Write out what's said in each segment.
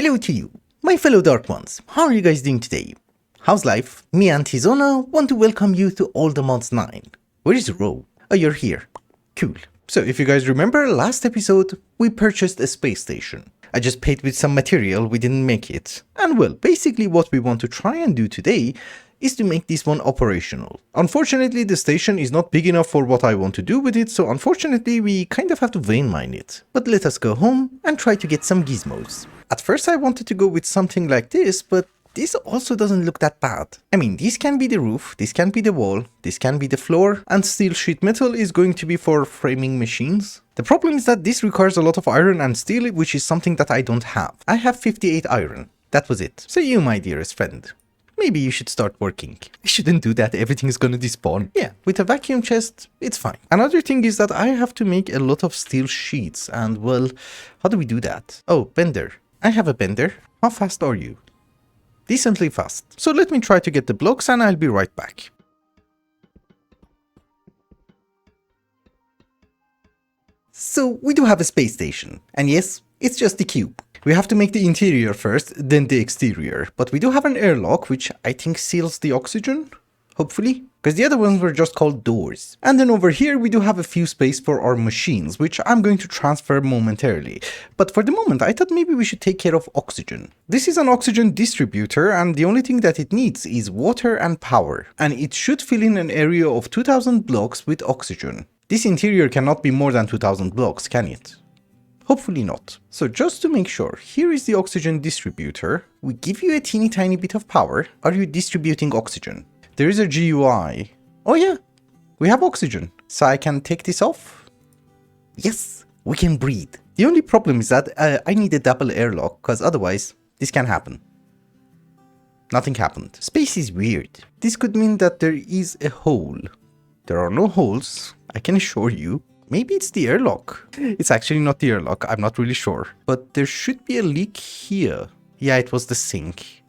Hello to you, my fellow Dark Ones. How are you guys doing today? How's life? Me and Tizona want to welcome you to All the Mods 9. Where is Ro? Oh, you're here. Cool. So if you guys remember last episode, we purchased a space station. I just paid with some material, we didn't make it. And well, basically what we want to try and do today is to make this one operational. Unfortunately, the station is not big enough for what I want to do with it, so unfortunately we kind of have to vein mine it. But let us go home and try to get some gizmos. At first I wanted to go with something like this, but this also doesn't look that bad. I mean, this can be the roof, this can be the wall, this can be the floor, and steel sheet metal is going to be for framing machines. The problem is that this requires a lot of iron and steel, which is something that I don't have. I have 58 iron. That was it. So you, my dearest friend, maybe you should start working. I shouldn't do that, everything is gonna despawn. Yeah, with a vacuum chest, it's fine. Another thing is that I have to make a lot of steel sheets, and well, how do we do that? Oh, bender. I have a bender. How fast are you? Decently fast. So let me try to get the blocks and I'll be right back. So we do have a space station. And yes, it's just the cube. We have to make the interior first, then the exterior. But we do have an airlock, which I think seals the oxygen. Hopefully. Because the other ones were just called doors. And then over here we do have a few space for our machines, which I'm going to transfer momentarily. But for the moment I thought maybe we should take care of oxygen. This is an oxygen distributor and the only thing that it needs is water and power. And it should fill in an area of 2000 blocks with oxygen. This interior cannot be more than 2000 blocks, can it? Hopefully not. So just to make sure, here is the oxygen distributor. We give you a teeny tiny bit of power. Are you distributing oxygen? There is a GUI. Oh yeah, we have oxygen. So I can take this off. Yes, we can breathe. The only problem is that I need a double airlock, because otherwise this can happen. Nothing happened. Space is weird. This could mean that there is a hole. There are no holes, I can assure you. Maybe it's the airlock. It's actually not the airlock, I'm not really sure. But there should be a leak here. Yeah, it was the sink.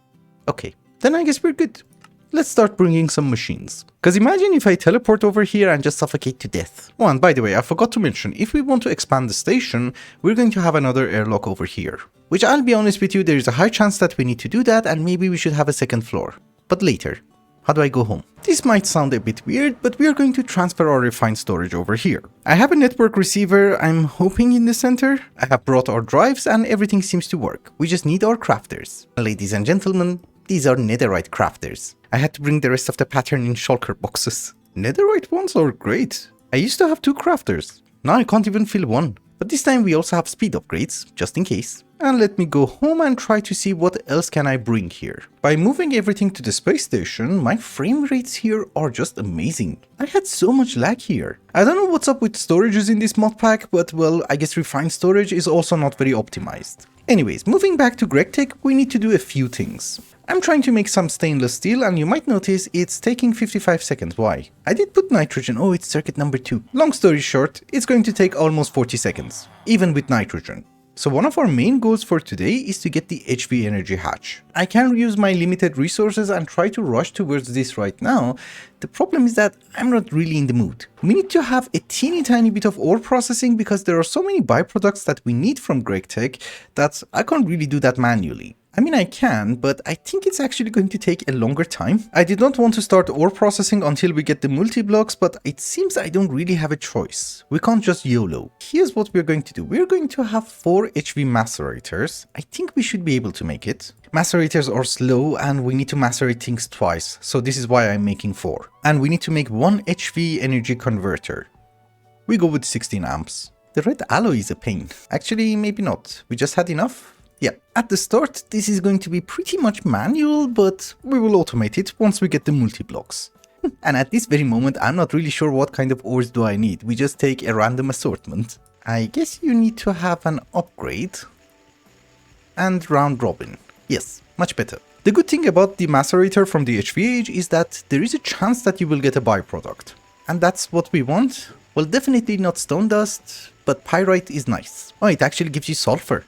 Okay, then I guess we're good. Let's start bringing some machines. Because imagine if I teleport over here and just suffocate to death. Oh, and by the way, I forgot to mention, if we want to expand the station, we're going to have another airlock over here. Which I'll be honest with you, there is a high chance that we need to do that and maybe we should have a second floor. But later. How do I go home? This might sound a bit weird, but we are going to transfer our refined storage over here. I have a network receiver, I'm hoping in the center. I have brought our drives and everything seems to work. We just need our crafters. Ladies and gentlemen, these are netherite crafters. I had to bring the rest of the pattern in shulker boxes. Netherite ones are great. I used to have 2 crafters. Now I can't even fill one. But this time we also have speed upgrades, just in case. And let me go home and try to see what else can I bring here. By moving everything to the space station, my frame rates here are just amazing. I had so much lag here. I don't know what's up with storages in this mod pack, but well, I guess refined storage is also not very optimized. Anyways, moving back to GregTech, we need to do a few things. I'm trying to make some stainless steel and you might notice it's taking 55 seconds. Why? I did put nitrogen. Oh, it's circuit number 2. Long story short, it's going to take almost 40 seconds, even with nitrogen. So one of our main goals for today is to get the HV energy hatch. I can use my limited resources and try to rush towards this right now. The problem is that I'm not really in the mood. We need to have a teeny tiny bit of ore processing because there are so many byproducts that we need from GregTech that I can't really do that manually. I mean, I can, but I think it's actually going to take a longer time. I did not want to start ore processing until we get the multi-blocks, but it seems I don't really have a choice. We can't just YOLO. Here's what we're going to do. We're going to have 4 HV macerators. I think we should be able to make it. Macerators are slow and we need to macerate things twice, so this is why I'm making 4. And we need to make 1 HV energy converter. We go with 16 amps. The red alloy is a pain. Actually, maybe not. We just had enough. Yeah, at the start this is going to be pretty much manual, but we will automate it once we get the multi-blocks. And at this very moment I'm not really sure what kind of ores do I need, we just take a random assortment. I guess you need to have an upgrade. And round robin. Yes, much better. The good thing about the macerator from the HVH is that there is a chance that you will get a byproduct. And that's what we want. Well, definitely not stone dust, but pyrite is nice. Oh, it actually gives you sulfur.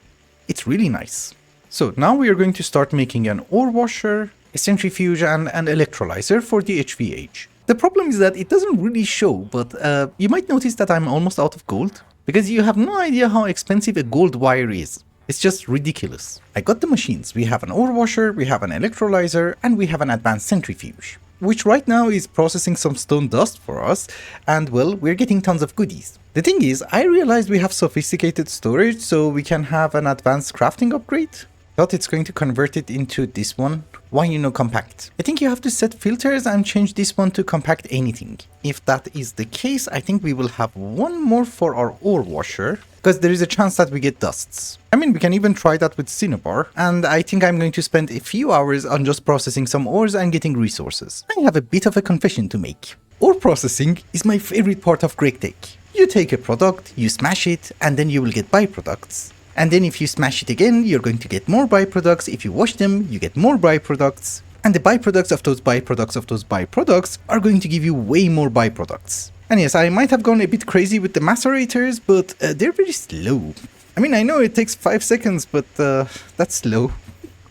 It's really nice. So now we are going to start making an ore washer, a centrifuge and an electrolyzer for the HVH. The problem is that it doesn't really show, but you might notice that I'm almost out of gold. Because you have no idea how expensive a gold wire is. It's just ridiculous. I got the machines. We have an ore washer, we have an electrolyzer, and we have an advanced centrifuge, which right now is processing some stone dust for us, and well, we're getting tons of goodies. The thing is, I realized we have sophisticated storage, so we can have an advanced crafting upgrade. Thought it's going to convert it into this one. Why compact? I think you have to set filters and change this one to compact anything. If that is the case, I think we will have one more for our ore washer, because there is a chance that we get dusts. I mean, we can even try that with cinnabar, and I think I'm going to spend a few hours on just processing some ores and getting resources. I have a bit of a confession to make. Ore processing is my favorite part of GregTech. You take a product, you smash it, and then you will get byproducts. And then if you smash it again, you're going to get more byproducts. If you wash them, you get more byproducts. And the byproducts of those byproducts are going to give you way more byproducts. And yes, I might have gone a bit crazy with the macerators, but they're very slow. I mean, I know it takes 5 seconds, but that's slow.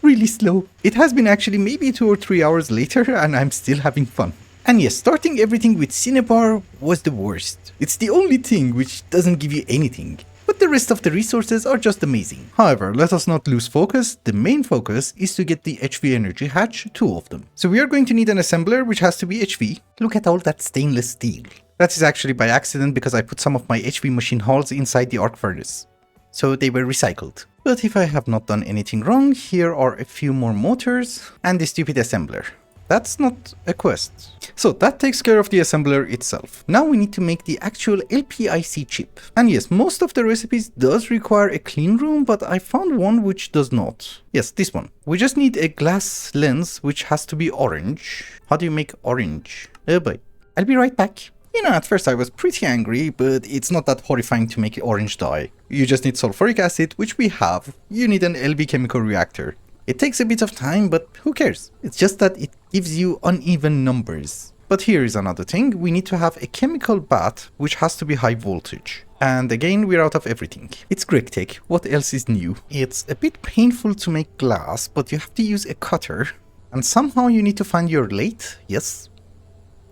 Really slow. It has been actually maybe 2 or 3 hours later, and I'm still having fun. And yes, starting everything with cinnabar was the worst. It's the only thing which doesn't give you anything. But the rest of the resources are just amazing. However, let us not lose focus. The main focus is to get the HV energy hatch, 2 of them. So we are going to need an assembler which has to be HV. Look at all that stainless steel. That is actually by accident because I put some of my HV machine hulls inside the arc furnace. So they were recycled. But if I have not done anything wrong, here are a few more motors and the stupid assembler. That's not a quest. So that takes care of the assembler itself. Now we need to make the actual LPIC chip. And yes, most of the recipes does require a clean room, but I found one which does not. Yes, this one. We just need a glass lens which has to be orange. How do you make orange? Oh boy. I'll be right back. You know, at first I was pretty angry, but it's not that horrifying to make orange dye. You just need sulfuric acid, which we have. You need an LV chemical reactor. It takes a bit of time, but who cares? It's just that it gives you uneven numbers. But here is another thing. We need to have a chemical bath, which has to be high voltage. And again, we're out of everything. It's GregTech. What else is new? It's a bit painful to make glass, but you have to use a cutter. And somehow you need to find your lathe. Yes.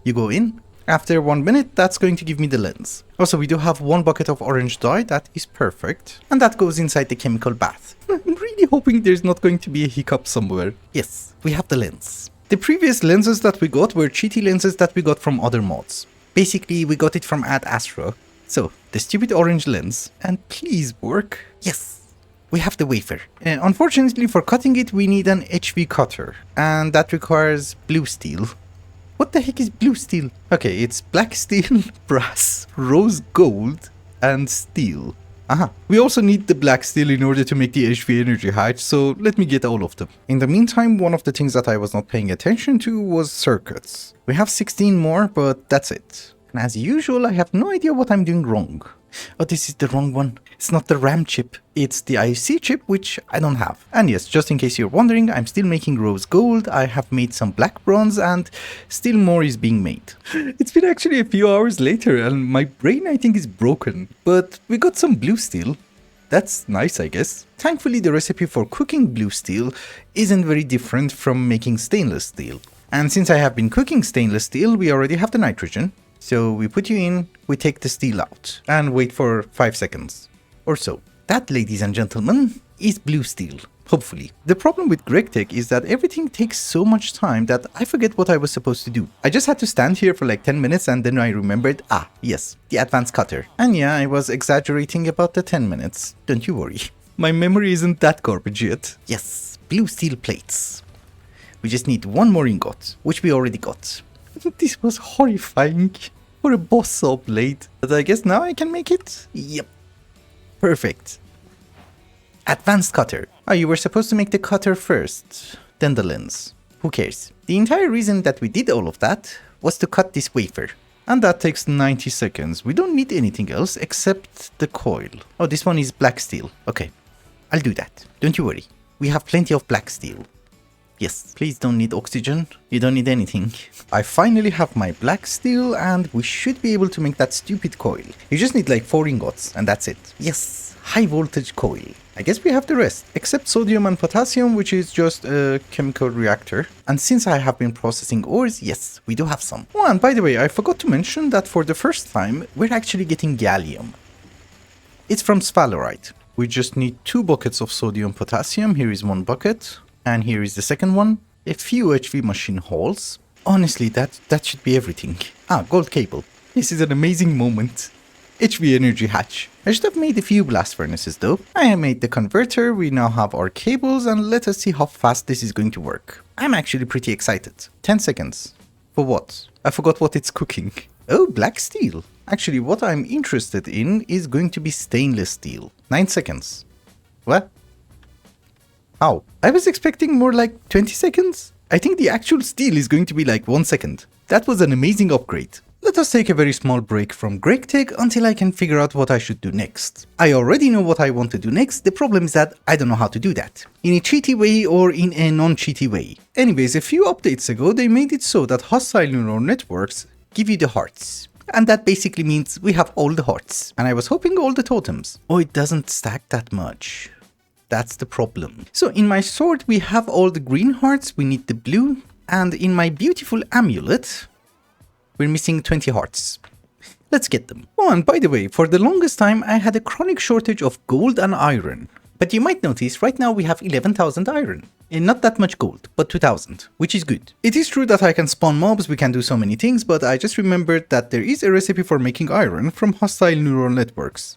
You go in. After 1 minute, that's going to give me the lens. Also, we do have 1 bucket of orange dye. That is perfect. And that goes inside the chemical bath. I'm really hoping there's not going to be a hiccup somewhere. Yes, we have the lens. The previous lenses that we got were cheaty lenses that we got from other mods. Basically, we got it from Ad Astra. So, the stupid orange lens. And please work. Yes, we have the wafer. Unfortunately, for cutting it, we need an HV cutter. And that requires blue steel. What the heck is blue steel? Okay, it's black steel, brass, rose gold, and steel. Aha. We also need the black steel in order to make the HV energy hatch, so let me get all of them. In the meantime, one of the things that I was not paying attention to was circuits. We have 16 more, but that's it. And as usual, I have no idea what I'm doing wrong. Oh, this is the wrong one. It's not the RAM chip. It's the IC chip, which I don't have. And yes, just in case you're wondering, I'm still making rose gold. I have made some black bronze and still more is being made. It's been actually a few hours later and my brain I think is broken. But we got some blue steel. That's nice, I guess. Thankfully, the recipe for cooking blue steel isn't very different from making stainless steel. And since I have been cooking stainless steel, we already have the nitrogen. So we put you in, we take the steel out, and wait for 5 seconds or so. That, ladies and gentlemen, is blue steel, hopefully. The problem with GregTech is that everything takes so much time that I forget what I was supposed to do. I just had to stand here for like 10 minutes and then I remembered, yes, the advanced cutter. And yeah, I was exaggerating about the 10 minutes, don't you worry. My memory isn't that garbage yet. Yes, blue steel plates. We just need 1 more ingot, which we already got. This was horrifying for a boss saw blade. But I guess now I can make it? Yep. Perfect. Advanced cutter. You were supposed to make the cutter first, then the lens. Who cares? The entire reason that we did all of that was to cut this wafer. And that takes 90 seconds. We don't need anything else except the coil. Oh, this one is black steel. Okay, I'll do that. Don't you worry. We have plenty of black steel. Yes, please don't need oxygen. You don't need anything. I finally have my black steel and we should be able to make that stupid coil. You just need like 4 ingots and that's it. Yes, high voltage coil. I guess we have the rest, except sodium and potassium, which is just a chemical reactor. And since I have been processing ores, yes, we do have some. Oh, and by the way, I forgot to mention that for the first time, we're actually getting gallium. It's from sphalerite. We just need 2 buckets of sodium potassium. Here is 1 bucket. And here is the second one. A few HV machine holes. Honestly, that should be everything. Ah, gold cable. This is an amazing moment. HV energy hatch. I should have made a few blast furnaces though. I have made the converter, we now have our cables, and let us see how fast this is going to work. I'm actually pretty excited. 10 seconds. For what? I forgot what it's cooking. Oh, black steel. Actually, what I'm interested in is going to be stainless steel. 9 seconds. What? How? I was expecting more like 20 seconds. I think the actual steel is going to be like 1 second. That was an amazing upgrade. Let us take a very small break from GregTech until I can figure out what I should do next. I already know what I want to do next, the problem is that I don't know how to do that. In a cheaty way or in a non-cheaty way. Anyways, a few updates ago they made it so that hostile neural networks give you the hearts. And that basically means we have all the hearts. And I was hoping all the totems. Oh, it doesn't stack that much. That's the problem. So in my sword we have all the green hearts, we need the blue. And in my beautiful amulet, we're missing 20 hearts. Let's get them. Oh, and by the way, for the longest time I had a chronic shortage of gold and iron. But you might notice right now we have 11,000 iron. And not that much gold, but 2,000, which is good. It is true that I can spawn mobs, we can do so many things, but I just remembered that there is a recipe for making iron from hostile neural networks.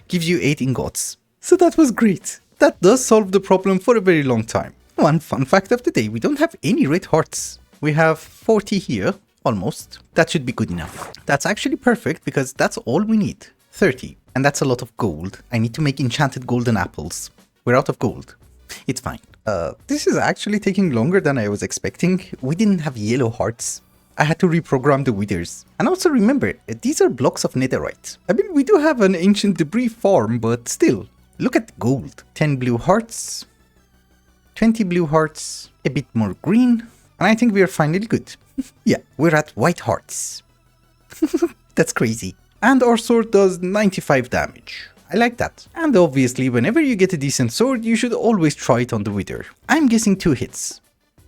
Gives you 8 ingots. So that was great. That does solve the problem for a very long time. One fun fact of the day, we don't have any red hearts. We have 40 here. Almost. That should be good enough. That's actually perfect because that's all we need. 30. And that's a lot of gold. I need to make enchanted golden apples. We're out of gold. It's fine. This is actually taking longer than I was expecting. We didn't have yellow hearts. I had to reprogram the withers. And also remember, these are blocks of netherite. I mean, we do have an ancient debris farm, but still. Look at the gold. 10 blue hearts. 20 blue hearts. A bit more green. And I think we are finally good. Yeah, we're at white hearts. That's crazy. And our sword does 95 damage. I like that. And obviously, whenever you get a decent sword, you should always try it on the wither. I'm guessing 2 hits.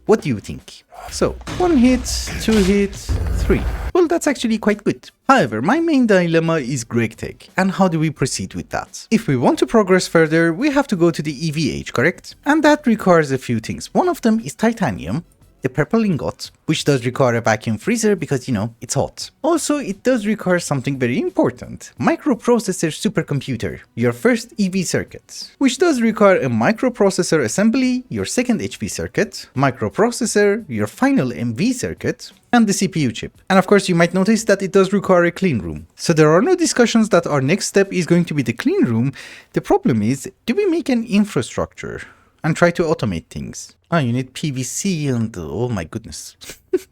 What do you think? So, 1 hit, 2 hit, 3. Well, that's actually quite good. However, my main dilemma is GregTech. And how do we proceed with that? If we want to progress further, we have to go to the EVH, correct? And that requires a few things. One of them is titanium. The purple ingot, which does require a vacuum freezer because, you know, it's hot. Also, it does require something very important. Microprocessor supercomputer, your first EV circuit, which does require a microprocessor assembly, your second HV circuit, microprocessor, your final MV circuit, and the CPU chip. And of course, you might notice that it does require a clean room. So there are no discussions that our next step is going to be the clean room. The problem is, do we make an infrastructure and try to automate things? Ah, you need PVC and oh my goodness.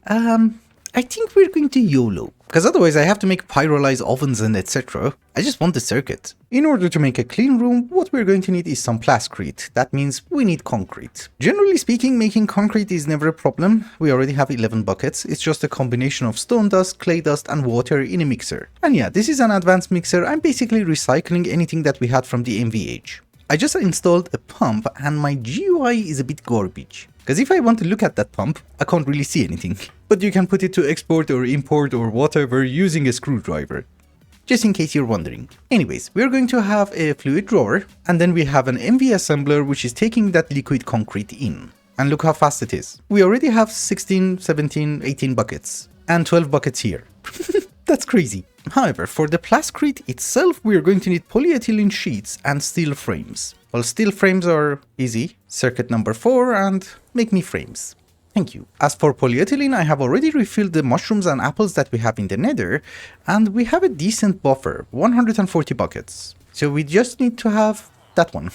I think we're going to YOLO, because otherwise I have to make pyrolyze ovens and etc. I just want the circuit. In order to make a clean room, what we're going to need is some plascrete. That means we need concrete. Generally speaking, making concrete is never a problem. We already have 11 buckets. It's just a combination of stone dust, clay dust and water in a mixer. And yeah, this is an advanced mixer. I'm basically recycling anything that we had from the MVH. I just installed a pump and my GUI is a bit garbage. Because if I want to look at that pump, I can't really see anything. But you can put it to export or import or whatever using a screwdriver. Just in case you're wondering. Anyways, we're going to have a fluid drawer and then we have an MV assembler which is taking that liquid concrete in. And look how fast it is. We already have 16, 17, 18 buckets. And 12 buckets here. That's crazy. However, for the plascrete itself, we are going to need polyethylene sheets and steel frames. Well, steel frames are easy. Circuit number 4 and make me frames. Thank you. As for polyethylene, I have already refilled the mushrooms and apples that we have in the nether, and we have a decent buffer, 140 buckets. So we just need to have that one.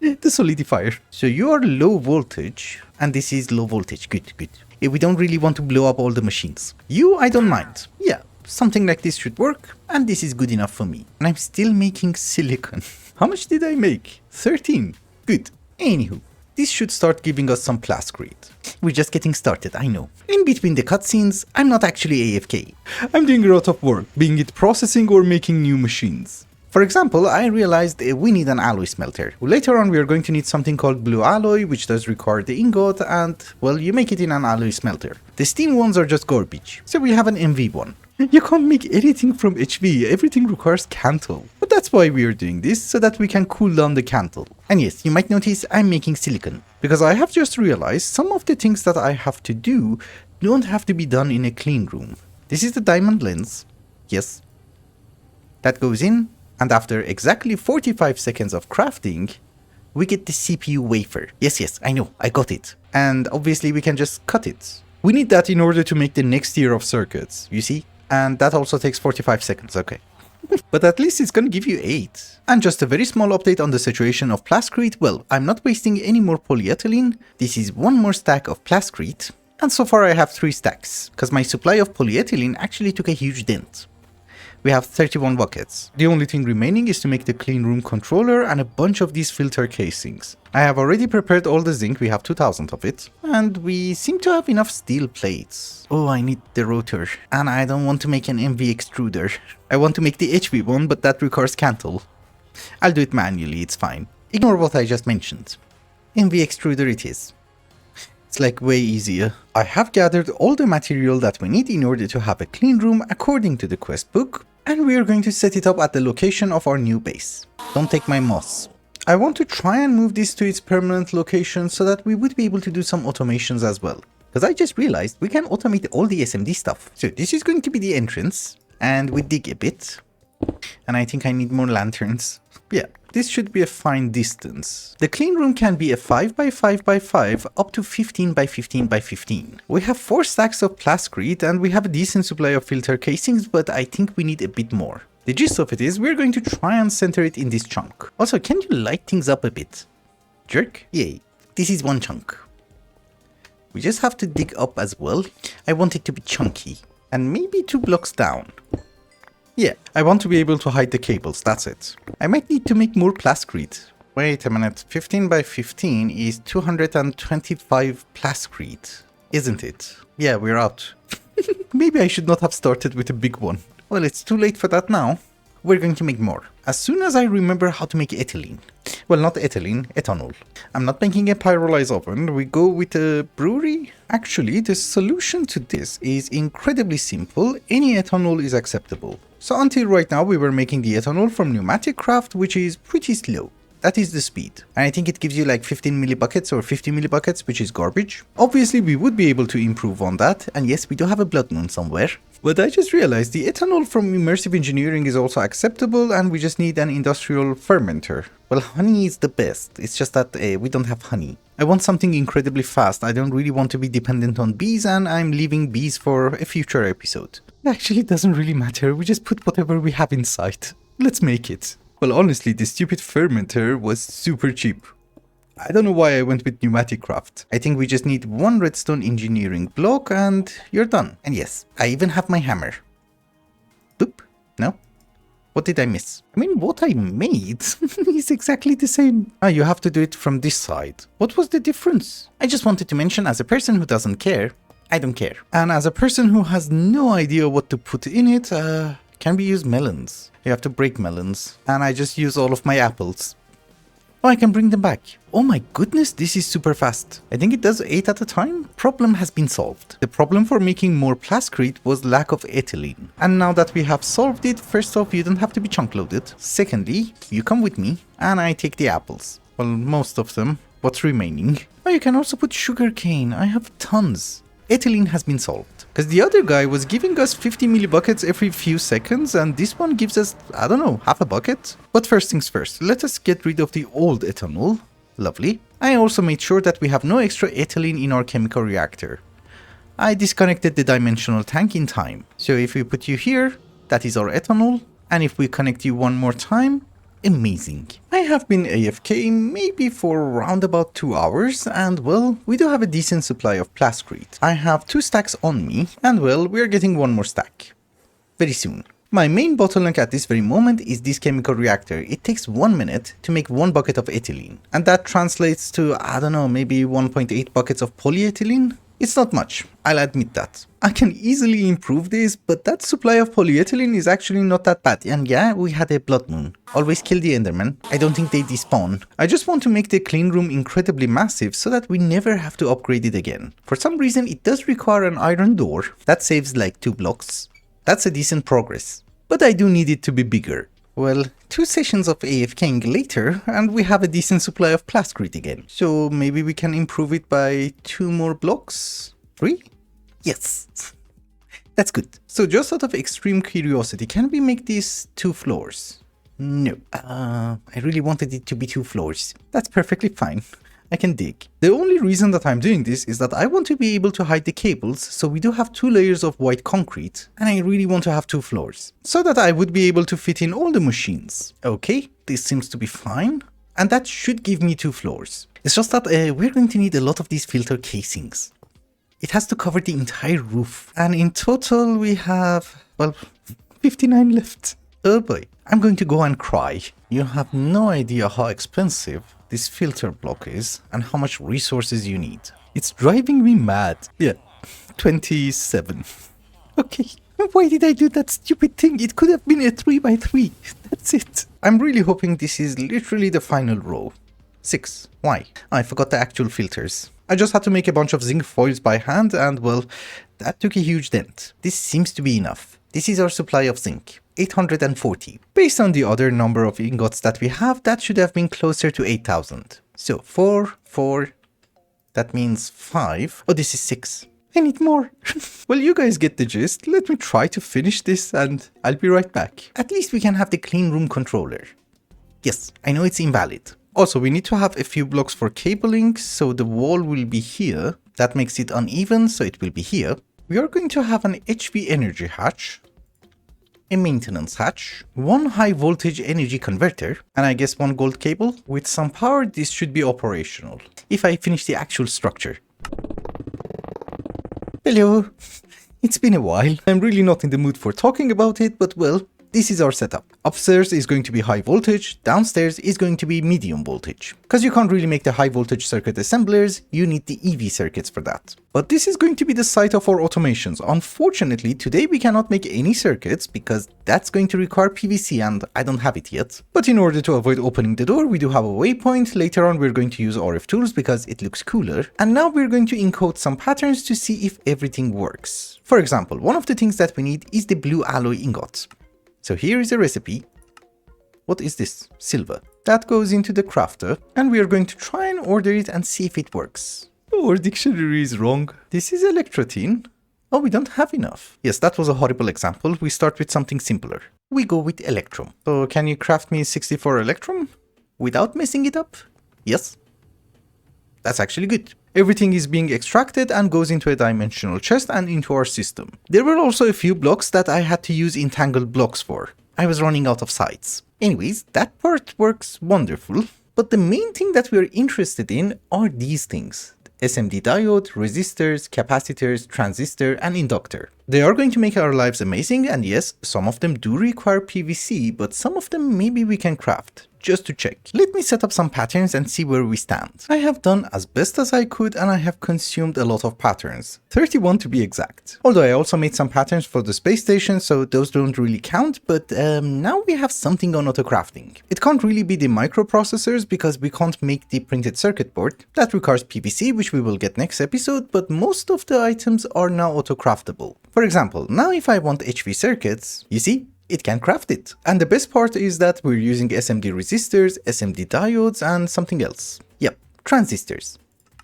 The solidifier. So you are low voltage, and this is low voltage. Good, good. We don't really want to blow up all the machines. You, I don't mind. Yeah. Something like this should work, and this is good enough for me. And I'm still making silicon. How much did I make? 13. Good. Anywho, this should start giving us some plascrete. We're just getting started, I know. In between the cutscenes, I'm not actually AFK. I'm doing a lot of work, being it processing or making new machines. For example, I realized we need an alloy smelter. Later on we are going to need something called blue alloy, which does require the ingot and, well, you make it in an alloy smelter. The steam ones are just garbage, so we have an MV one. You can't make anything from HV, everything requires cantle. But that's why we are doing this, so that we can cool down the cantle. And yes, you might notice I'm making silicon, because I have just realized some of the things that I have to do don't have to be done in a clean room. This is the diamond lens. Yes. That goes in, and after exactly 45 seconds of crafting, we get the CPU wafer. Yes, I know, I got it. And obviously we can just cut it. We need that in order to make the next tier of circuits, you see? And that also takes 45 seconds, okay. But at least it's gonna give you 8. And just a very small update on the saturation of plascrete. Well, I'm not wasting any more polyethylene. This is one more stack of plascrete. And so far I have 3 stacks, because my supply of polyethylene actually took a huge dent. We have 31 buckets. The only thing remaining is to make the clean room controller and a bunch of these filter casings. I have already prepared all the zinc, we have 2000 of it. And we seem to have enough steel plates. Oh, I need the rotor. And I don't want to make an MV extruder. I want to make the HV one, but that requires cantle. I'll do it manually, it's fine. Ignore what I just mentioned. MV extruder it is. It's like way easier. I have gathered all the material that we need in order to have a clean room according to the quest book, and we are going to set it up at the location of our new base. Don't take my moss. I want to try and move this to its permanent location so that we would be able to do some automations as well. Because I just realized we can automate all the SMD stuff. So this is going to be the entrance, and we dig a bit. And I think I need more lanterns. Yeah, this should be a fine distance. The clean room can be a 5 by 5 by 5 up to 15 by 15 by 15. We have 4 stacks of plascrete and we have a decent supply of filter casings, but I think we need a bit more. The gist of it is we're going to try and center it in this chunk. Also, can you light things up a bit? Jerk? Yay. This is one chunk. We just have to dig up as well. I want it to be chunky. And maybe 2 blocks down. Yeah, I want to be able to hide the cables, that's it. I might need to make more plascrete. Wait a minute, 15 by 15 is 225 plascrete, isn't it? Yeah, we're out. Maybe I should not have started with a big one. Well, it's too late for that now. We're going to make more. As soon as I remember how to make ethylene. Well, not ethylene, ethanol. I'm not making a pyrolyze oven, we go with a brewery. Actually, the solution to this is incredibly simple. Any ethanol is acceptable. So until right now, we were making the ethanol from pneumatic craft, which is pretty slow. That is the speed. And I think it gives you like 15 millibuckets or 50 millibuckets, which is garbage. Obviously, we would be able to improve on that. And yes, we do have a blood moon somewhere. But I just realized the ethanol from immersive engineering is also acceptable, and we just need an industrial fermenter. Well, honey is the best. It's just that we don't have honey. I want something incredibly fast. I don't really want to be dependent on bees, and I'm leaving bees for a future episode. Actually, it doesn't really matter. We just put whatever we have inside. Let's make it. Well, honestly, this stupid fermenter was super cheap. I don't know why I went with pneumatic craft. I think we just need 1 redstone engineering block and you're done. And yes, I even have my hammer. Oop, no? What did I miss? I mean, what I made is exactly the same. Ah, you have to do it from this side. What was the difference? I just wanted to mention, as a person who doesn't care, I don't care. And as a person who has no idea what to put in it, can we use melons? You have to break melons. And I just use all of my apples. Oh, I can bring them back. Oh my goodness, this is super fast. I think it does 8 at a time. Problem has been solved. The problem for making more plascrete was lack of ethylene. And now that we have solved it, first off, you don't have to be chunk loaded. Secondly, you come with me and I take the apples. Well, most of them. What's remaining? Oh, you can also put sugar cane. I have tons. Ethylene has been solved. Because the other guy was giving us 50 millibuckets every few seconds, and this one gives us, I don't know, half a bucket? But first things first, let us get rid of the old ethanol. Lovely. I also made sure that we have no extra ethylene in our chemical reactor. I disconnected the dimensional tank in time. So if we put you here, that is our ethanol. And if we connect you one more time, amazing. I have been AFK maybe for around about 2 hours, and well, we do have a decent supply of plascrete. I have 2 stacks on me, and well, we are getting 1 more stack. Very soon. My main bottleneck at this very moment is this chemical reactor. It takes 1 minute to make 1 bucket of ethylene. And that translates to, I don't know, maybe 1.8 buckets of polyethylene? It's not much, I'll admit that. I can easily improve this, but that supply of polyethylene is actually not that bad. And yeah, we had a blood moon. Always kill the enderman. I don't think they despawn. I just want to make the clean room incredibly massive so that we never have to upgrade it again. For some reason, it does require an iron door. That saves like 2 blocks. That's a decent progress. But I do need it to be bigger. Well, 2 sessions of AFKing later, and we have a decent supply of plascrete again. So maybe we can improve it by 2 more blocks? 3? Yes. That's good. So just out of extreme curiosity, can we make these 2 floors? No. I really wanted it to be 2 floors. That's perfectly fine. I can dig. The only reason that I'm doing this is that I want to be able to hide the cables, so we do have 2 layers of white concrete, and I really want to have 2 floors, so that I would be able to fit in all the machines. Okay, this seems to be fine, and that should give me 2 floors. It's just that we're going to need a lot of these filter casings. It has to cover the entire roof, and in total we have, well, 59 left. Oh boy, I'm going to go and cry. You have no idea how expensive this filter block is and how much resources you need. It's driving me mad. Yeah, 27. Okay, why did I do that stupid thing? It could have been a 3x3. That's it. I'm really hoping this is literally the final row. 6. Why? I forgot the actual filters. I just had to make a bunch of zinc foils by hand and, well, that took a huge dent. This seems to be enough. This is our supply of zinc. 840. Based on the other number of ingots that we have, that should have been closer to 8,000. So 4, that means 5. Oh, this is 6. I need more. Well, you guys get the gist. Let me try to finish this and I'll be right back. At least we can have the clean room controller. Yes, I know it's invalid. Also, we need to have a few blocks for cabling, so the wall will be here. That makes it uneven, so it will be here. We are going to have an HV energy hatch, a maintenance hatch, 1 high voltage energy converter, and I guess 1 gold cable. With some power, this should be operational, if I finish the actual structure. Hello! It's been a while. I'm really not in the mood for talking about it, but well, this is our setup. Upstairs is going to be high voltage, downstairs is going to be medium voltage. Because you can't really make the high voltage circuit assemblers, you need the EV circuits for that. But this is going to be the site of our automations. Unfortunately, today we cannot make any circuits because that's going to require PVC and I don't have it yet. But in order to avoid opening the door, we do have a waypoint. Later on we're going to use RF tools because it looks cooler. And now we're going to encode some patterns to see if everything works. For example, one of the things that we need is the blue alloy ingot. So here is a recipe. What is this? Silver. That goes into the crafter and we are going to try and order it and see if it works. Oh, our dictionary is wrong. This is electrotin. Oh, we don't have enough. Yes, that was a horrible example. We start with something simpler. We go with electrum. So can you craft me 64 electrum without messing it up? Yes. That's actually good. Everything is being extracted and goes into a dimensional chest and into our system. There were also a few blocks that I had to use entangled blocks for. I was running out of sites. Anyways, that part works wonderful. But the main thing that we're interested in are these things. SMD diode, resistors, capacitors, transistor, and inductor. They are going to make our lives amazing, and yes, some of them do require PVC, but some of them maybe we can craft. Just to check. Let me set up some patterns and see where we stand. I have done as best as I could and I have consumed a lot of patterns. 31 to be exact. Although I also made some patterns for the space station, so those don't really count, but now we have something on auto-crafting. It can't really be the microprocessors because we can't make the printed circuit board. That requires PVC, which we will get next episode, but most of the items are now auto-craftable. For example, now if I want HV circuits, you see, it can craft it. And the best part is that we're using SMD resistors, SMD diodes, and something else. Yep, transistors.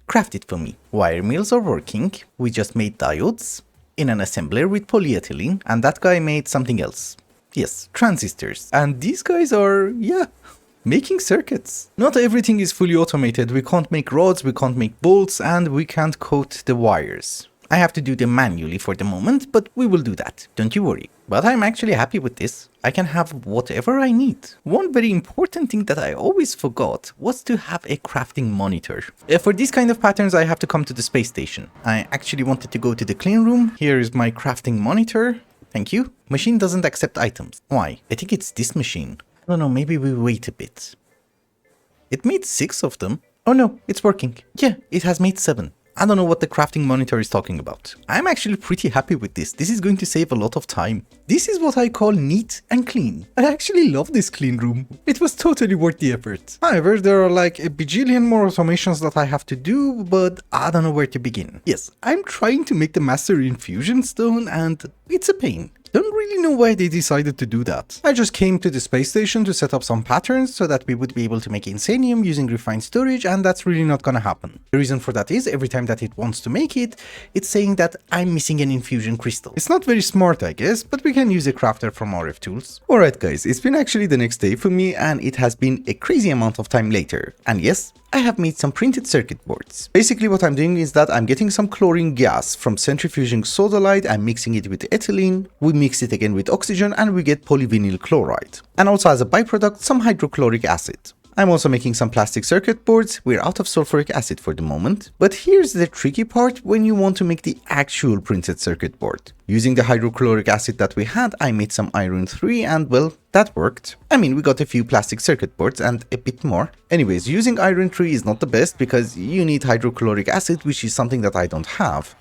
Craft it for me. Wire mills are working. We just made diodes in an assembler with polyethylene, and that guy made something else. Yes, transistors. And these guys are, yeah, making circuits. Not everything is fully automated. We can't make rods, we can't make bolts, and we can't coat the wires. I have to do them manually for the moment, but we will do that, don't you worry. But I'm actually happy with this. I can have whatever I need. One very important thing that I always forgot was to have a crafting monitor. For these kind of patterns, I have to come to the space station. I actually wanted to go to the clean room. Here is my crafting monitor. Thank you. Machine doesn't accept items. Why? I think it's this machine. I don't know, maybe we wait a bit. It made 6 of them. Oh no, it's working. Yeah, it has made 7. I don't know what the crafting monitor is talking about. I'm actually pretty happy with this. This is going to save a lot of time. This is what I call neat and clean. I actually love this clean room. It was totally worth the effort. However, there are like a bajillion more automations that I have to do, but I don't know where to begin. Yes, I'm trying to make the master infusion stone and it's a pain. Don't really know why they decided to do that. I just came to the space station to set up some patterns so that we would be able to make insanium using refined storage, and that's really not gonna happen. The reason for that is every time that it wants to make it, it's saying that I'm missing an infusion crystal. It's not very smart, I guess, but we can use a crafter from RF Tools. Alright guys, it's been actually the next day for me, and it has been a crazy amount of time later. And yes, I have made some printed circuit boards. Basically what I'm doing is that I'm getting some chlorine gas from centrifuging sodalite, I'm mixing it with ethylene, we mix it again with oxygen, and we get polyvinyl chloride. And also as a byproduct, some hydrochloric acid. I'm also making some plastic circuit boards. We're out of sulfuric acid for the moment. But here's the tricky part when you want to make the actual printed circuit board. Using the hydrochloric acid that we had, I made some iron 3 and well, that worked. I mean, we got a few plastic circuit boards and a bit more. Anyways, using iron 3 is not the best because you need hydrochloric acid, which is something that I don't have.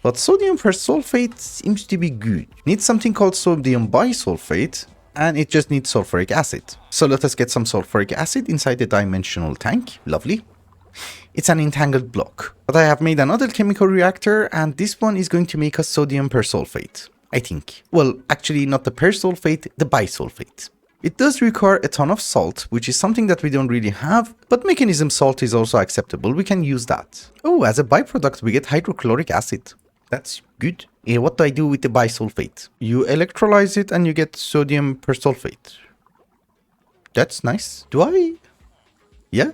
But sodium persulfate seems to be good. Need something called sodium bisulfate, and it just needs sulfuric acid. So let us get some sulfuric acid inside the dimensional tank. Lovely. It's an entangled block. But I have made another chemical reactor, and this one is going to make us sodium persulfate, I think. Well, actually not the persulfate, the bisulfate. It does require a ton of salt, which is something that we don't really have, but mechanism salt is also acceptable. We can use that. Oh, as a byproduct, we get hydrochloric acid. That's good. What do I do with the bisulfate? You electrolyze it and you get sodium persulfate. That's nice. Do I? Yeah?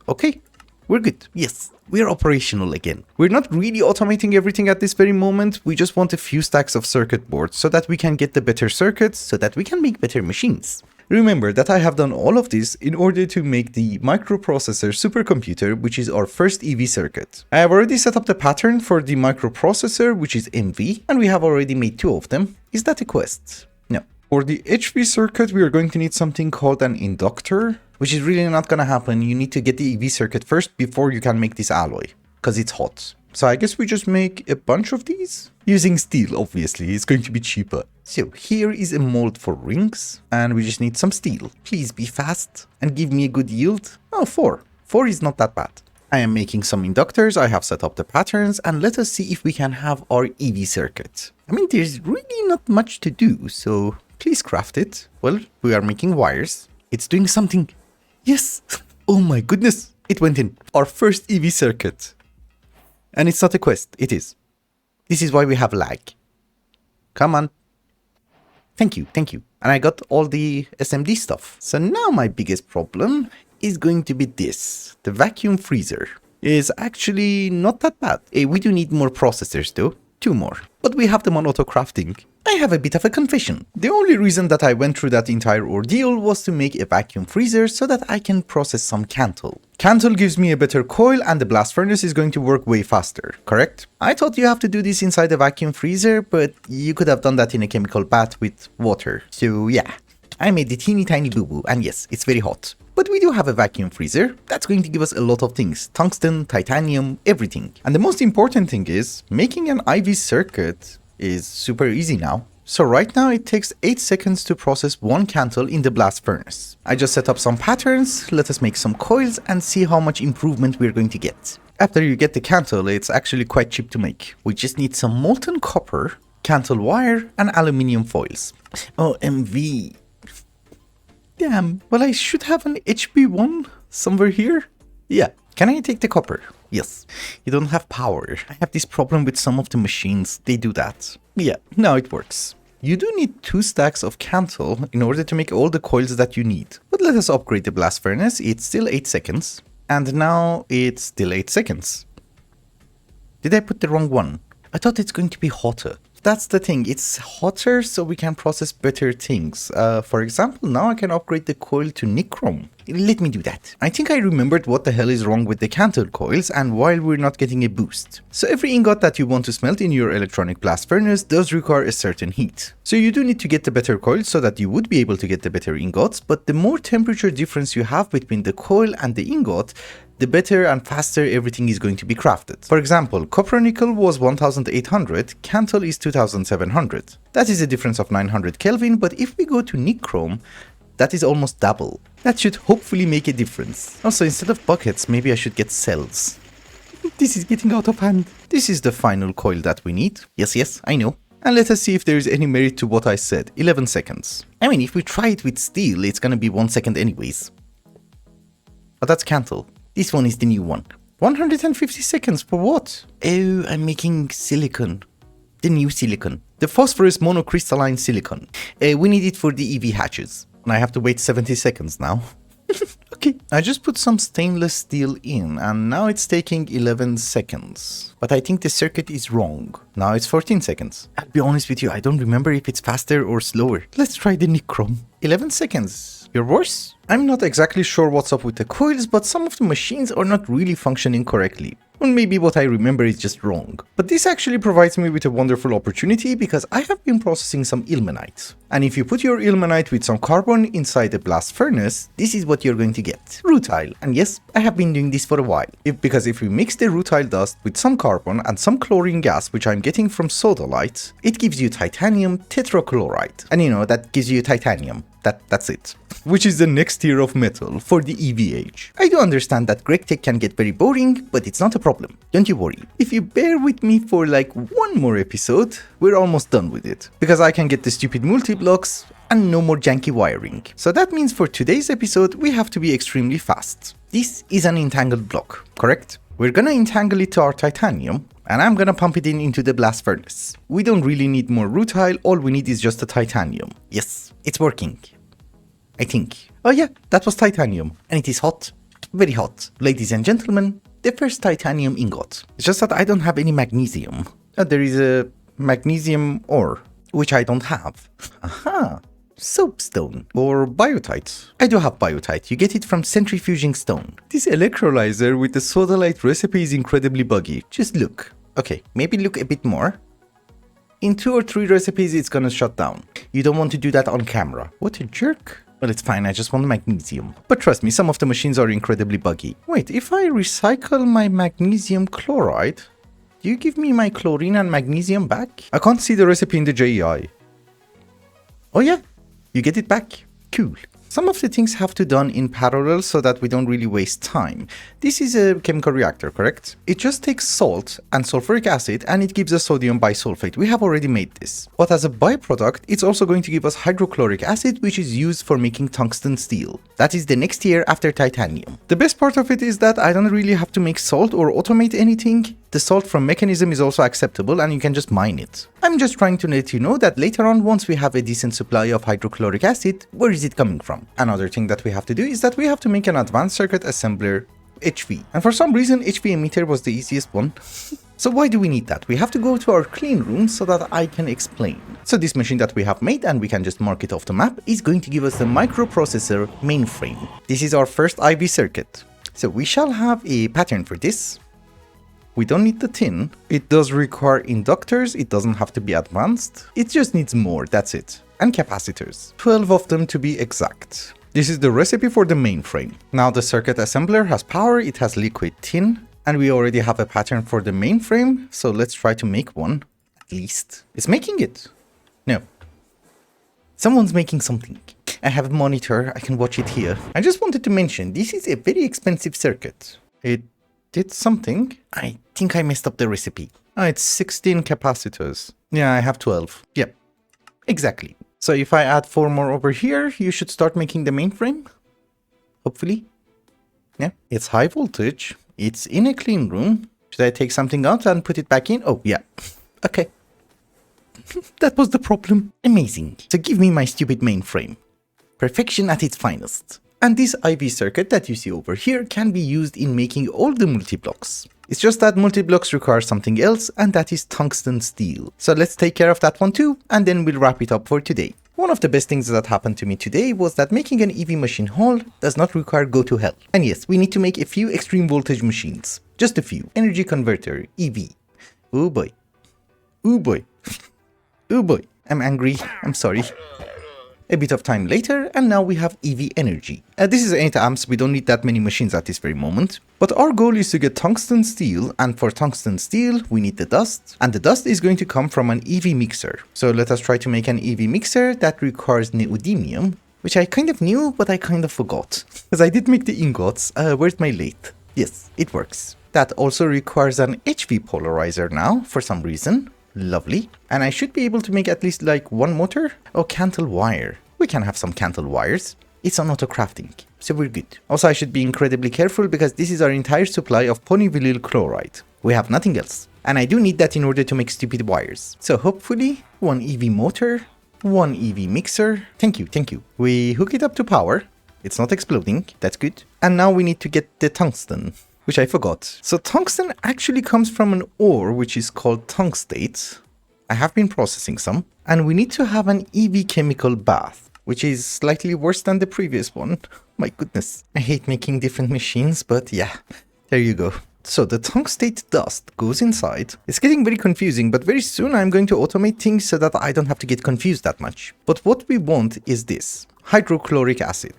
Okay. We're good. Yes. We're operational again. We're not really automating everything at this very moment. We just want a few stacks of circuit boards so that we can get the better circuits, so that we can make better machines. Remember that I have done all of this in order to make the microprocessor supercomputer, which is our first EV circuit. I have already set up the pattern for the microprocessor, which is MV, and we have already made 2 of them. Is that a quest? No. For the HV circuit, we are going to need something called an inductor, which is really not gonna happen. You need to get the EV circuit first before you can make this alloy, because it's hot. So I guess we just make a bunch of these? Using steel, obviously, it's going to be cheaper. So here is a mold for rings, and we just need some steel. Please be fast and give me a good yield. Oh, 4. 4 is not that bad. I am making some inductors, I have set up the patterns, and let us see if we can have our EV circuit. I mean, there's really not much to do, so please craft it. Well, we are making wires. It's doing something. Yes! Oh my goodness! It went in. Our first EV circuit. And it's not a quest, it is. This is why we have lag. Come on. Thank you, thank you. And I got all the SMD stuff. So now my biggest problem is going to be this. The vacuum freezer is actually not that bad. We do need more processors though. 2 more. But we have them on auto crafting. I have a bit of a confession. The only reason that I went through that entire ordeal was to make a vacuum freezer so that I can process some cantle. Cantle gives me a better coil and the blast furnace is going to work way faster, correct? I thought you have to do this inside a vacuum freezer, but you could have done that in a chemical bath with water. So yeah, I made the teeny tiny boo-boo, and yes, it's very hot. But we do have a vacuum freezer. That's going to give us a lot of things. Tungsten, titanium, everything. And the most important thing is, making an IV circuit is super easy now. So right now it takes 8 seconds to process 1 cantle in the blast furnace. I just set up some patterns, let us make some coils and see how much improvement we're going to get. After you get the cantle, it's actually quite cheap to make. We just need some molten copper, cantle wire and aluminium foils. Oh, MV. Damn, well I should have an HB1 somewhere here. Yeah, can I take the copper? Yes. You don't have power. I have this problem with some of the machines, they do that. Yeah, now it works. You do need 2 stacks of cantle in order to make all the coils that you need. But let us upgrade the blast furnace, it's still 8 seconds. And now it's still 8 seconds. Did I put the wrong one? I thought it's going to be hotter. That's the thing, it's hotter so we can process better things. For example, now I can upgrade the coil to nichrome. Let me do that. I think I remembered what the hell is wrong with the cantle coils and why we're not getting a boost. So every ingot that you want to smelt in your electronic blast furnace does require a certain heat. So you do need to get the better coils so that you would be able to get the better ingots, but the more temperature difference you have between the coil and the ingot, the better and faster everything is going to be crafted. For example, copper nickel was 1800, cantle is 2700. That is a difference of 900 Kelvin, but if we go to nichrome, that is almost double. That should hopefully make a difference. Also, instead of buckets, maybe I should get cells. This is getting out of hand. This is the final coil that we need. Yes, I know. And let us see if there is any merit to what I said. 11 seconds. I mean, if we try it with steel, it's gonna be 1 second anyways. But that's Cantle. This one is the new one. 150 seconds for what? Oh, I'm making silicon. The new silicon. The phosphorus monocrystalline silicon. We need it for the EV hatches. And I have to wait 70 seconds now. Okay, I just put some stainless steel in and now it's taking 11 seconds. But I think the circuit is wrong. Now it's 14 seconds. I'll be honest with you, I don't remember if it's faster or slower. Let's try the nichrome. 11 seconds. You're worse? I'm not exactly sure what's up with the coils, but some of the machines are not really functioning correctly. Or maybe what I remember is just wrong. But this actually provides me with a wonderful opportunity because I have been processing some ilmenite. And if you put your ilmenite with some carbon inside a blast furnace, this is what you're going to get. Rutile. And yes, I have been doing this for a while. Because if we mix the rutile dust with some carbon and some chlorine gas, which I'm getting from sodalite, it gives you titanium tetrachloride. And you know, that gives you titanium. That's it. Which is the next tier of metal for the EV age. I do understand that GregTech can get very boring, but it's not a problem. Don't you worry. If you bear with me for like one more episode, we're almost done with it. Because I can get the stupid multi-blocks and no more janky wiring. So that means for today's episode, we have to be extremely fast. This is an entangled block, correct? We're gonna entangle it to our titanium, and I'm gonna pump it into the blast furnace. We don't really need more rutile, all we need is just a titanium. Yes, it's working. I think. Oh yeah, that was titanium. And it is hot. Very hot. Ladies and gentlemen, the first titanium ingot. It's just that I don't have any magnesium. There is a magnesium ore, which I don't have. Aha! Soapstone or biotite. I do have biotite. You get it from centrifuging stone. This electrolyzer with the sodalite recipe is incredibly buggy. Just look. Okay, maybe look a bit more. In 2 or 3 recipes, it's gonna shut down. You don't want to do that on camera. What a jerk. Well, it's fine, I just want magnesium. But trust me, some of the machines are incredibly buggy. Wait, if I recycle my magnesium chloride, do you give me my chlorine and magnesium back? I can't see the recipe in the JEI. Oh yeah, you get it back. Cool. Some of the things have to be done in parallel so that we don't really waste time. This is a chemical reactor, correct? It just takes salt and sulfuric acid and it gives us sodium bisulfate. We have already made this. But as a byproduct, it's also going to give us hydrochloric acid, which is used for making tungsten steel. That is the next tier after titanium. The best part of it is that I don't really have to make salt or automate anything. The salt from mechanism is also acceptable and you can just mine it. I'm just trying to let you know that later on, once we have a decent supply of hydrochloric acid, where is it coming from? Another thing that we have to do is that we have to make an advanced circuit assembler HV. And for some reason, HV emitter was the easiest one. So why do we need that? We have to go to our clean room so that I can explain. So this machine that we have made, and we can just mark it off the map, is going to give us the microprocessor mainframe. This is our first IV circuit. So we shall have a pattern for this. We don't need the tin. It does require inductors. It doesn't have to be advanced. It just needs more, that's it. And capacitors. 12 of them to be exact. This is the recipe for the mainframe. Now the circuit assembler has power, it has liquid tin, and we already have a pattern for the mainframe, so let's try to make one, at least. It's making it. No. Someone's making something. I have a monitor, I can watch it here. I just wanted to mention, this is a very expensive circuit. It did something. I think I messed up the recipe. It's 16 capacitors. Yeah, I have 12. Yep, exactly. So if I add 4 more over here, you should start making the mainframe. Hopefully. Yeah, it's high voltage. It's in a clean room. Should I take something out and put it back in? Oh, yeah. Okay. That was the problem. Amazing. So give me my stupid mainframe. Perfection at its finest. And this IV circuit that you see over here can be used in making all the multi-blocks. It's just that multi-blocks require something else, and that is tungsten steel. So let's take care of that one too, and then we'll wrap it up for today. One of the best things that happened to me today was that making an EV machine hall does not require go to hell. And yes, we need to make a few extreme voltage machines. Just a few. Energy converter, EV. Oh boy. Oh boy. Oh boy. I'm angry. I'm sorry. A bit of time later, and now we have EV energy. This is 8 amps, we don't need that many machines at this very moment. But our goal is to get tungsten steel, and for tungsten steel, we need the dust. And the dust is going to come from an EV mixer. So let us try to make an EV mixer that requires neodymium, which I kind of knew, but I kind of forgot. Because I did make the ingots. Where's my lathe? Yes, it works. That also requires an HV polarizer now, for some reason. Lovely. And I should be able to make at least like one motor. Oh, cantle wire. We can have some cantle wires. It's on auto crafting, so we're good. Also, I should be incredibly careful because this is our entire supply of polyvinyl chloride. We have nothing else. And I do need that in order to make stupid wires. So hopefully, one EV motor, one EV mixer. Thank you, thank you. We hook it up to power. It's not exploding, that's good. And now we need to get the tungsten, which I forgot. So tungsten actually comes from an ore which is called tungstate. I have been processing some. And we need to have an EV chemical bath, which is slightly worse than the previous one. My goodness, I hate making different machines, but yeah, there you go. So the tungstate dust goes inside. It's getting very confusing, but very soon I'm going to automate things so that I don't have to get confused that much. But what we want is this, hydrochloric acid.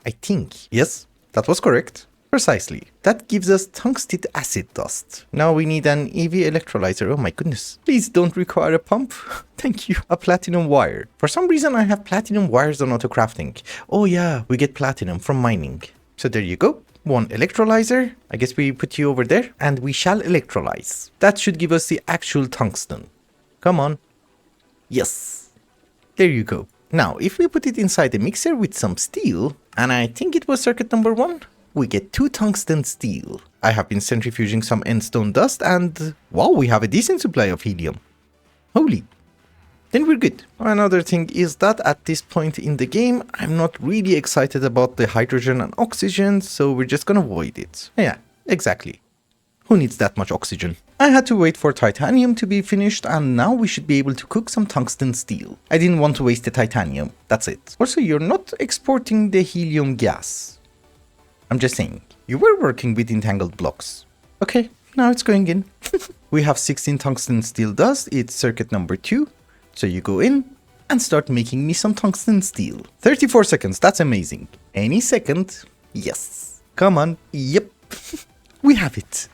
I think, yes, that was correct. Precisely. That gives us tungstate acid dust. Now we need an EV electrolyzer. Oh my goodness. Please don't require a pump. Thank you. A platinum wire. For some reason I have platinum wires on auto crafting. Oh yeah, we get platinum from mining. So there you go. One electrolyzer. I guess we put you over there and we shall electrolyze. That should give us the actual tungsten. Come on. Yes. There you go. Now, if we put it inside the mixer with some steel, and I think it was circuit number 1, we get 2 tungsten steel. I have been centrifuging some endstone dust and wow, we have a decent supply of helium. Holy. Then we're good. Another thing is that at this point in the game, I'm not really excited about the hydrogen and oxygen, so we're just gonna avoid it. Yeah, exactly. Who needs that much oxygen? I had to wait for titanium to be finished and now we should be able to cook some tungsten steel. I didn't want to waste the titanium, that's it. Also, you're not exporting the helium gas. I'm just saying, you were working with entangled blocks. Okay, now it's going in. We have 16 tungsten steel dust, it's circuit number 2. So you go in and start making me some tungsten steel. 34 seconds, that's amazing. Any second, yes. Come on, yep. We have it.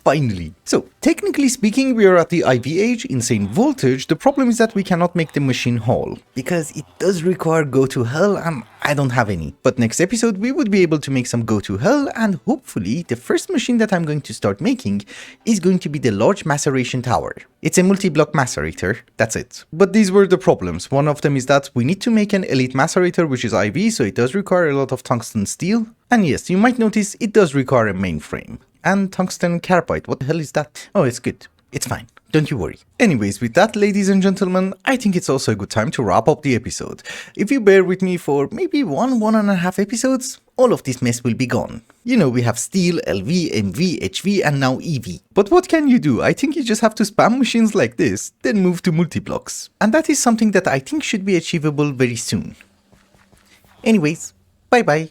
Finally. So, technically speaking, we are at the IV age, insane voltage. The problem is that we cannot make the machine whole, because it does require go to hell and I don't have any. But next episode, we would be able to make some go to hell and hopefully the first machine that I'm going to start making is going to be the large maceration tower. It's a multi-block macerator, that's it. But these were the problems. One of them is that we need to make an elite macerator, which is IV, so it does require a lot of tungsten steel. And yes, you might notice it does require a mainframe. And tungsten carbide, what the hell is that? Oh, it's good. It's fine. Don't you worry. Anyways, with that, ladies and gentlemen, I think it's also a good time to wrap up the episode. If you bear with me for maybe 1.5 episodes, all of this mess will be gone. You know, we have steel, LV, MV, HV, and now EV. But what can you do? I think you just have to spam machines like this, then move to multi-blocks. And that is something that I think should be achievable very soon. Anyways, bye bye.